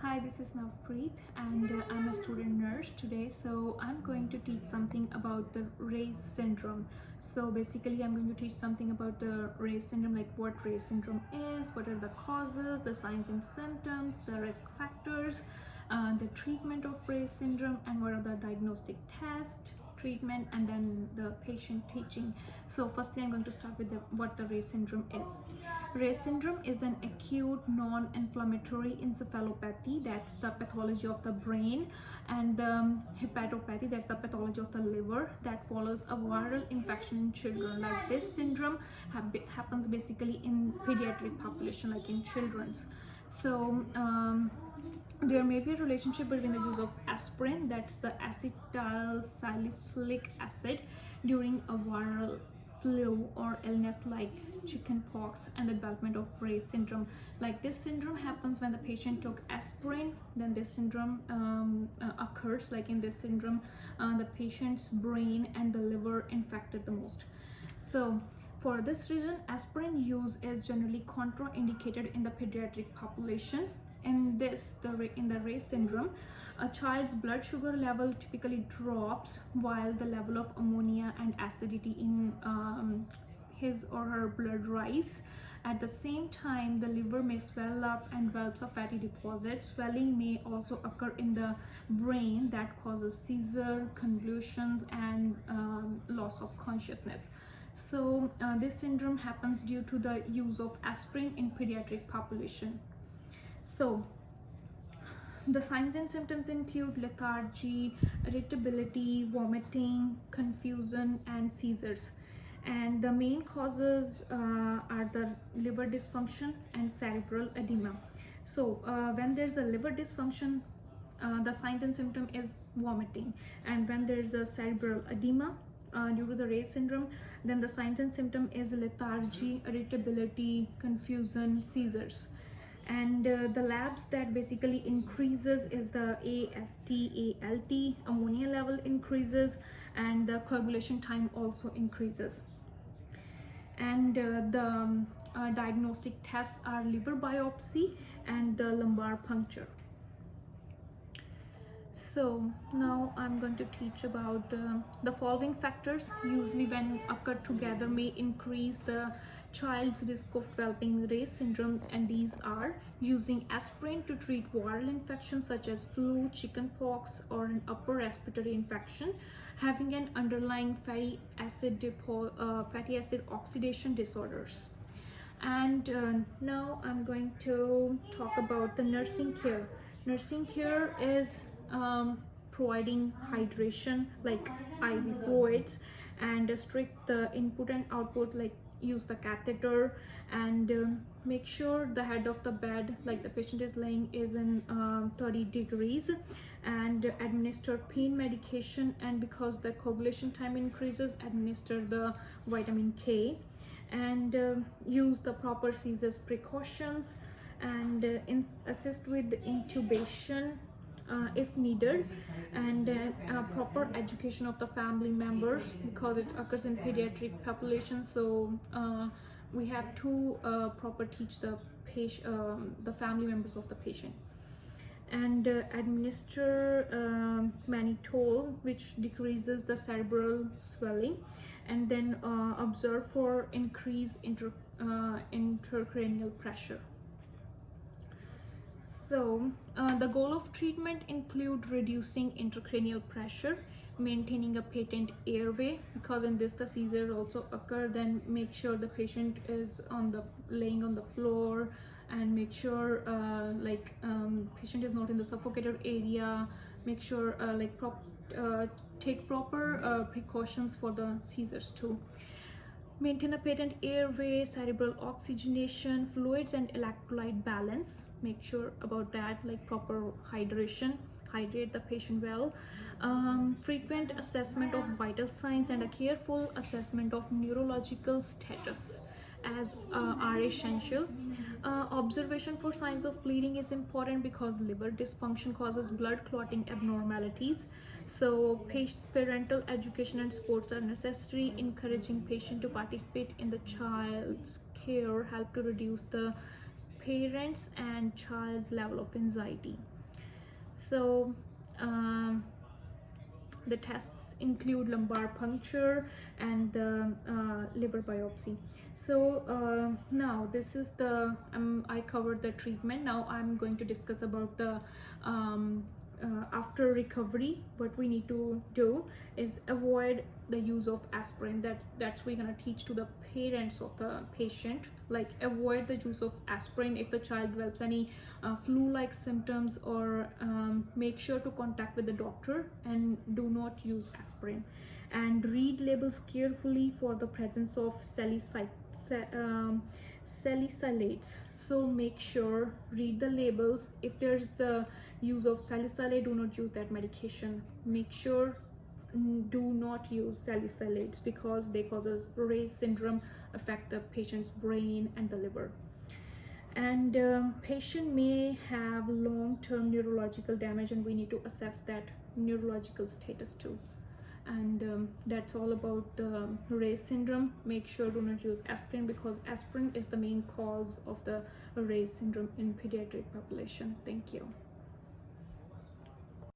Hi, this is Navpreet and I'm a student nurse today. So I'm going to teach something about the Reyes syndrome. So basically I'm going to teach something about the Reyes syndrome, like what Reyes syndrome is, what are the causes, the signs and symptoms, the risk factors, the treatment of Reyes syndrome, and what are the diagnostic tests, treatment, and then the patient teaching. So firstly I'm going to start with what the Reyes syndrome is. Reyes syndrome is an acute non-inflammatory encephalopathy, that's the pathology of the brain, and hepatopathy, that's the pathology of the liver, that follows a viral infection in children. Like this syndrome happens basically in pediatric population, like in children's. So there may be a relationship between the use of aspirin, that's the acetyl salicylic acid, during a viral flu or illness like chickenpox, and the development of Reyes syndrome. Like this syndrome happens when the patient took aspirin, then this syndrome occurs. Like in this syndrome, the patient's brain and the liver infected the most. So for this reason, aspirin use is generally contraindicated in the pediatric population. In the Reyes syndrome, a child's blood sugar level typically drops while the level of ammonia and acidity in his or her blood rise. At the same time, the liver may swell up and develops a fatty deposit. Swelling may also occur in the brain that causes seizure, convulsions, and loss of consciousness. So this syndrome happens due to the use of aspirin in pediatric population. So the signs and symptoms include lethargy, irritability, vomiting, confusion, and seizures. And the main causes are the liver dysfunction and cerebral edema. So when there's a liver dysfunction, the sign and symptom is vomiting, and when there's a cerebral edema due to the Reyes syndrome, then the signs and symptom is lethargy, irritability, confusion, seizures. And the labs that basically increases is the AST, ammonia level increases, and the coagulation time also increases. And the diagnostic tests are liver biopsy and the lumbar puncture. So now I'm going to teach about the following factors usually when occur together may increase the child's risk of developing Reyes syndrome, and these are using aspirin to treat viral infections such as flu, chickenpox, or an upper respiratory infection, having an underlying fatty acid oxidation disorders. And now I'm going to talk about the nursing care. Nursing care is providing hydration, like IV fluids, and restrict the input and output, like use the catheter, and make sure the head of the bed, like the patient is laying, is in 30 degrees, and administer pain medication, and because the coagulation time increases, administer the vitamin K, and use the proper seizures precautions, and assist with the intubation if needed, and proper education of the family members, because it occurs in pediatric population. So we have to proper teach the patient, the family members of the patient, and administer mannitol, which decreases the cerebral swelling, and then observe for increased intracranial pressure. So the goal of treatment include reducing intracranial pressure, maintaining a patent airway, because in this the seizures also occur. Then make sure the patient is laying on the floor, and make sure patient is not in the suffocated area. Make sure take proper precautions for the seizures too. Maintain a patent airway, cerebral oxygenation, fluids and electrolyte balance. Make sure about that, like proper hydration, hydrate the patient well. Frequent assessment of vital signs and a careful assessment of neurological status as are essential. Observation for signs of bleeding is important because liver dysfunction causes blood clotting abnormalities. So parental education and sports are necessary. Encouraging patient to participate in the child's care help to reduce the parents and child's level of anxiety. So um, the tests include lumbar puncture and the liver biopsy. So now this is the I covered the treatment. Now I'm going to discuss about the um, after recovery. What we need to do is avoid the use of aspirin. That's we're gonna teach to the parents of the patient, like avoid the use of aspirin if the child develops any flu-like symptoms, or make sure to contact with the doctor and do not use aspirin. And read labels carefully for the presence of salicylates. So make sure, read the labels. If there's the use of salicylate, do not use that medication. Make sure do not use salicylates because they causes Reyes syndrome, affect the patient's brain and the liver. And patient may have long-term neurological damage, and we need to assess that neurological status too. And that's all about the Reyes syndrome. Make sure do not use aspirin because aspirin is the main cause of the Reyes syndrome in pediatric population. Thank you.